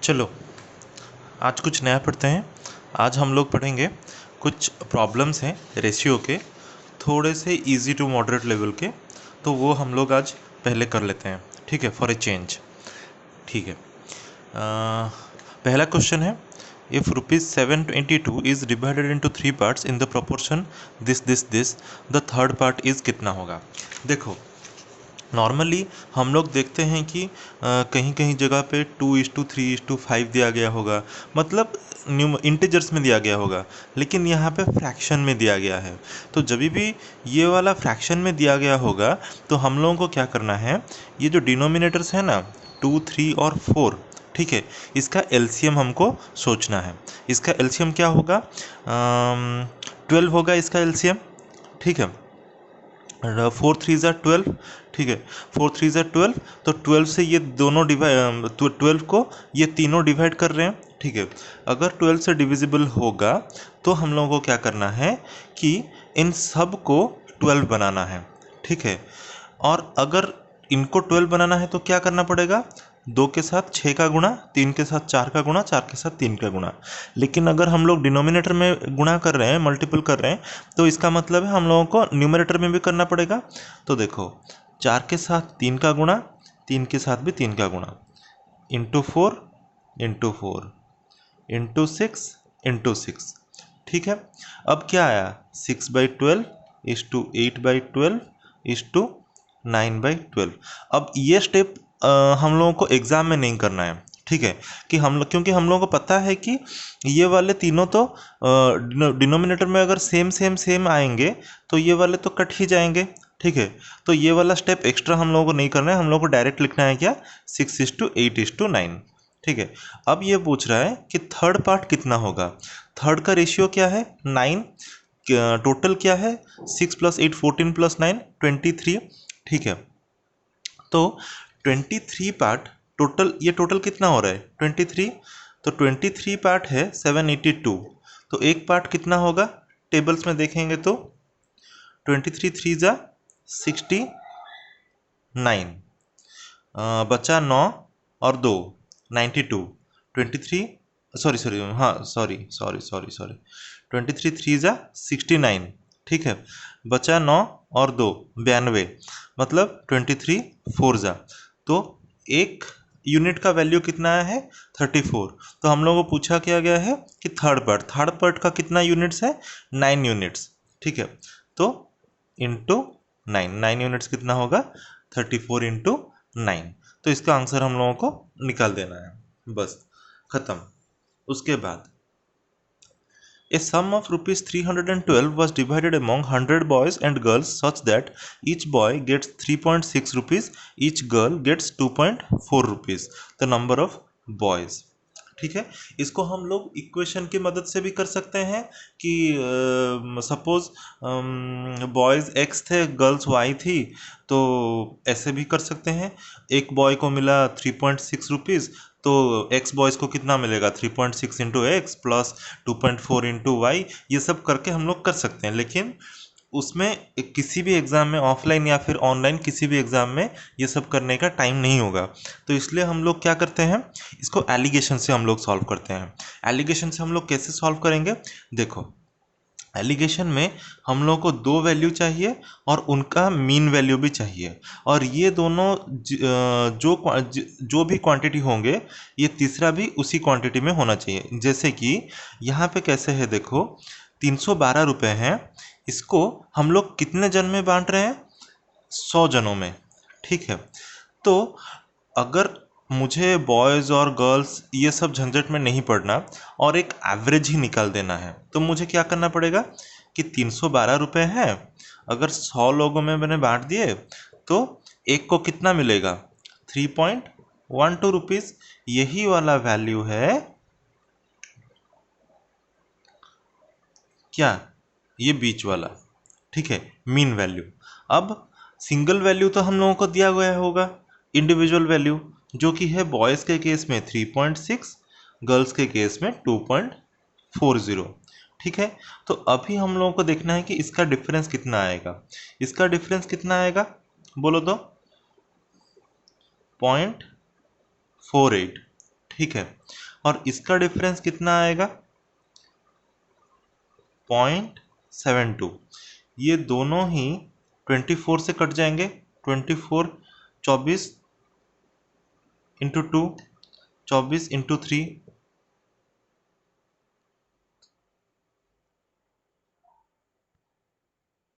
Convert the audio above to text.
चलो आज कुछ नया पढ़ते हैं। आज हम लोग पढ़ेंगे कुछ प्रॉब्लम्स हैं रेशियो के, थोड़े से इजी टू मॉडरेट लेवल के। तो वो हम लोग आज पहले कर लेते हैं, ठीक है, फॉर ए चेंज। ठीक है, पहला क्वेश्चन है, if ₹722 is divided into 3 parts in the proportion this the third part is कितना होगा। देखो, नॉर्मली हम लोग देखते हैं कि कहीं कहीं जगह पे 2:3:5 दिया गया होगा, मतलब इंटीजर्स में दिया गया होगा, लेकिन यहाँ पे फ्रैक्शन में दिया गया है। तो जब भी ये वाला फ्रैक्शन में दिया गया होगा तो हम लोगों को क्या करना है, ये जो डिनोमिनेटर्स है ना 2, 3 और 4, ठीक है, इसका एलसीएम हमको सोचना है। इसका एलसीएम क्या होगा, 12 होगा इसका एलसीएम, ठीक है। 4 3 ज़ा 12, ठीक है, 4 3 ज़ा 12, तो 12 से ये दोनों डिवाइड, 12 को ये तीनों डिवाइड कर रहे हैं, ठीक है। अगर 12 से डिविजिबल होगा तो हम लोगों को क्या करना है कि इन सब को 12 बनाना है, ठीक है। और अगर इनको 12 बनाना है तो क्या करना पड़ेगा, 2 के साथ 6 का गुणा, 3 के साथ 4 का गुणा, 4 के साथ 3 का गुणा। लेकिन अगर हम लोग डिनोमिनेटर में गुणा कर रहे हैं, मल्टीपल कर रहे हैं, तो इसका मतलब है हम लोगों को न्यूमरेटर में भी करना पड़ेगा। तो देखो, 4 के साथ 3 का गुणा, 3 के साथ भी 3 का गुणा, इंटू 4 इंटू 4 इंटू 6 इंटू 6, ठीक है। अब क्या आया, 6/12 इज़ टू 8/12 इज़ टू 9/12। अब ये स्टेप हम लोगों को एग्ज़ाम में नहीं करना है, ठीक है, कि हम लोग, क्योंकि हम लोगों को पता है कि ये वाले तीनों तो डिनोमिनेटर में अगर सेम सेम सेम आएंगे तो ये वाले तो कट ही जाएंगे, ठीक है। तो ये वाला स्टेप एक्स्ट्रा हम लोगों को नहीं करना है, हम लोगों को डायरेक्ट लिखना है क्या, 6:8:9, ठीक है। अब ये पूछ रहा है कि थर्ड पार्ट कितना होगा। थर्ड का रेशियो क्या है, 9, टोटल क्या है, 6 + 8 14 + 9 23, ठीक है। तो 23 पार्ट टोटल, ये टोटल कितना हो रहा है 23, तो 23 पार्ट है 782। तो एक पार्ट कितना होगा, टेबल्स में देखेंगे तो 23 3 ज़ा 69, बचा 9 और 2 92, 23, सॉरी हाँ, सॉरी 23 3 ज़ा 69, ठीक है, बचा 9 और 2 92, मतलब 23 4 ज़ा, तो एक यूनिट का वैल्यू कितना आया है 34। तो हम लोगों को पूछा क्या गया है कि थर्ड पार्ट का कितना यूनिट्स है, 9 यूनिट्स, ठीक है। तो इंटू 9 यूनिट्स कितना होगा, 34 इंटू 9। तो इसका आंसर हम लोगों को निकाल देना है, बस खत्म। उसके बाद A sum of ₹312 was divided among 100 boys and girls such that each boy gets 3.6 rupees, each girl gets 2.4 rupees. The number of boys. ठीक है, इसको हम लोग इक्वेशन की मदद से भी कर सकते हैं कि सपोज बॉयज़ x थे, गर्ल्स y थी, तो ऐसे भी कर सकते हैं। एक बॉय को मिला 3.6 रुपीज़, तो एक्स बॉयज़ को कितना मिलेगा, 3.6 into x plus 2.4 into y, ये सब करके हम लोग कर सकते हैं। लेकिन उसमें किसी भी एग्ज़ाम में, ऑफलाइन या फिर ऑनलाइन किसी भी एग्ज़ाम में ये सब करने का टाइम नहीं होगा। तो इसलिए हम लोग क्या करते हैं, इसको एलिगेशन से हम लोग सॉल्व करते हैं। एलिगेशन से हम लोग कैसे सॉल्व करेंगे, देखो, एलिगेशन में हम लोग को 2 वैल्यू चाहिए और उनका मीन वैल्यू भी चाहिए, और ये दोनों जो भी क्वांटिटी होंगे, ये तीसरा भी उसी क्वांटिटी में होना चाहिए। जैसे कि यहाँ पे कैसे है, देखो 312 रुपये हैं, इसको हम लोग कितने जन में बांट रहे हैं, 100 जनों में, ठीक है। तो अगर मुझे बॉयज़ और गर्ल्स ये सब झंझट में नहीं पड़ना और एक एवरेज ही निकाल देना है, तो मुझे क्या करना पड़ेगा कि 312 रुपये हैं, अगर 100 लोगों में मैंने बांट दिए तो एक को कितना मिलेगा, 3.12 रुपीज़। यही वाला वैल्यू है क्या, ये बीच वाला, ठीक है, मीन वैल्यू। अब सिंगल वैल्यू तो हम लोगों को दिया गया होगा, इंडिविजुअल वैल्यू, जो कि है बॉयज़ के केस में 3.6, गर्ल्स के केस में 2.40, ठीक है। तो अभी हम लोगों को देखना है कि इसका डिफरेंस कितना आएगा। इसका डिफरेंस कितना आएगा, बोलो तो, 0.48, ठीक है, और इसका डिफरेंस कितना आएगा 0.72। ये दोनों ही 24 से कट जाएंगे, 24 24 इंटू 2, 24 इंटू 3,